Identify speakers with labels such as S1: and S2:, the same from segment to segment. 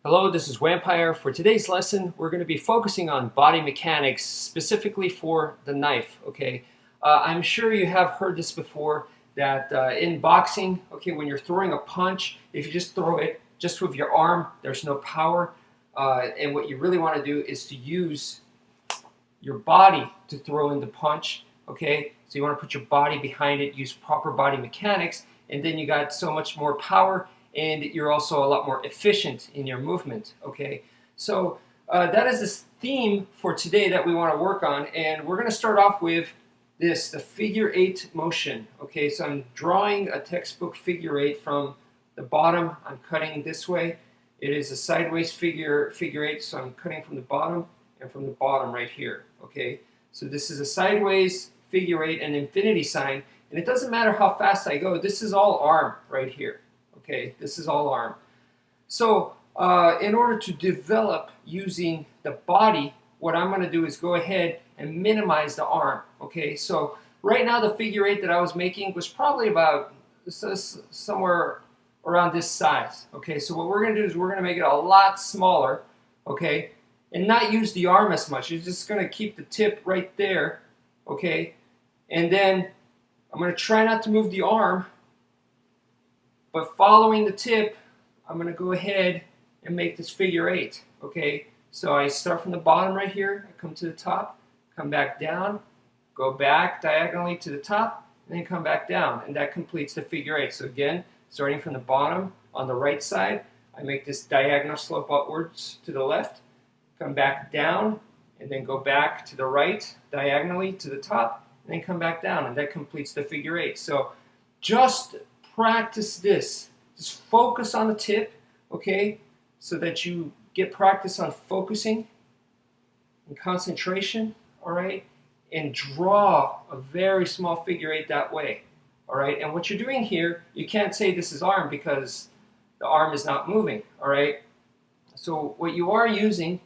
S1: Hello, this is wmpyr. For today's lesson, we're going to be focusing on body mechanics, specifically for the knife. Okay, I'm sure you have heard this before, that in boxing, okay, when you're throwing a punch, if you just throw it just with your arm, there's no power. And what you really want to do is to use your body to throw in the punch. Okay, so you want to put your body behind it, use proper body mechanics, and then you got so much more power, and you're also a lot more efficient in your movement. Okay, so that is this theme for today that we want to work on, and we're going to start off with this, the figure eight motion. Okay, so I'm drawing a textbook figure eight from the bottom. I'm cutting this way. It is a sideways figure eight, so I'm cutting from the bottom and from the bottom right here. Okay, so this is a sideways figure eight, an infinity sign, and it doesn't matter how fast I go. This is all arm right here. Okay, this is all arm. So in order to develop using the body, what I'm going to do is go ahead and minimize the arm. Okay, so right now the figure eight that I was making was probably about somewhere around this size. Okay, so what we're going to do is we're going to make it a lot smaller, okay, and not use the arm as much. You're just going to keep the tip right there, okay, and then I'm going to try not to move the arm, but following the tip, I'm going to go ahead and make this figure eight. Okay, so I start from the bottom right here, I come to the top, come back down, go back diagonally to the top, and then come back down, and that completes the figure eight. So again, starting from the bottom on the right side, I make this diagonal slope upwards to the left, come back down, and then go back to the right diagonally to the top, and then come back down, and that completes the figure eight. So just practice this. Just focus on the tip, okay, so that you get practice on focusing and concentration, all right, and draw a very small figure eight that way, all right. And what you're doing here, you can't say this is arm because the arm is not moving, all right. So what you are using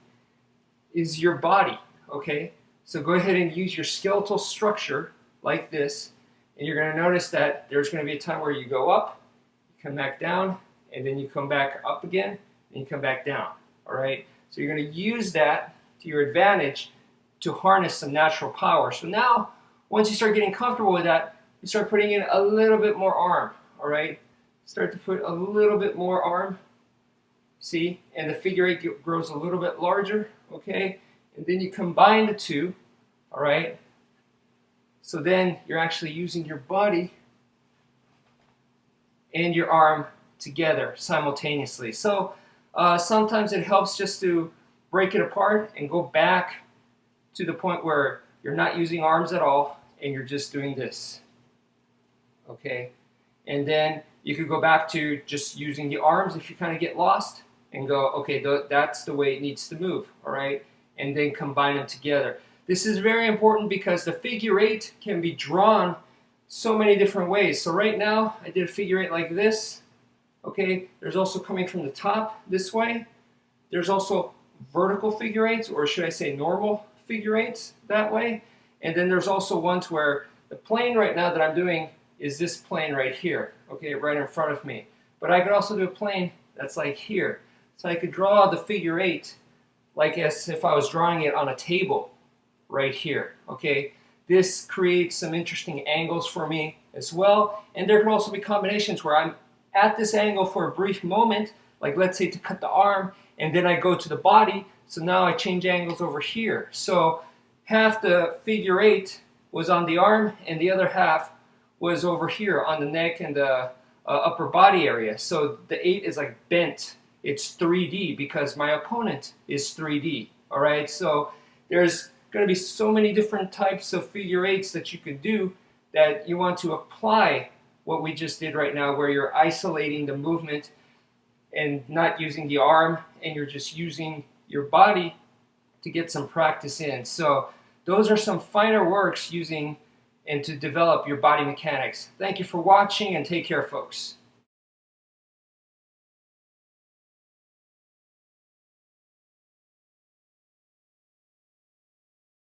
S1: is your body, okay. So go ahead and use your skeletal structure like this, and you're going to notice that there's going to be a time where you go up, you come back down, and then you come back up again, and you come back down, all right? So you're going to use that to your advantage to harness some natural power. So now, once you start getting comfortable with that, you start putting in a little bit more arm, all right? Start to put a little bit more arm, see? And the figure eight grows a little bit larger, okay? And then you combine the two, all right? So then you're actually using your body and your arm together simultaneously. So sometimes it helps just to break it apart and go back to the point where you're not using arms at all and you're just doing this. Okay? And then you could go back to just using the arms if you kind of get lost and go, okay, that's the way it needs to move, all right? And then combine them together. This is very important because the figure eight can be drawn so many different ways. So right now, I did a figure eight like this. Okay, there's also coming from the top this way. There's also vertical figure eights, or should I say normal figure eights that way. And then there's also ones where the plane right now that I'm doing is this plane right here, okay, right in front of me. But I could also do a plane that's like here. So I could draw the figure eight like as if I was drawing it on a table right here, okay? This creates some interesting angles for me as well, and there can also be combinations where I'm at this angle for a brief moment, like let's say to cut the arm, and then I go to the body, so now I change angles over here. So half the figure eight was on the arm, and the other half was over here on the neck and the upper body area. So the eight is like bent. It's 3D because my opponent is 3D, all right? So there's going to be so many different types of figure eights that you could do that you want to apply what we just did right now, where you're isolating the movement and not using the arm, and you're just using your body to get some practice in. So those are some finer works using and to develop your body mechanics. Thank you for watching, and take care, folks.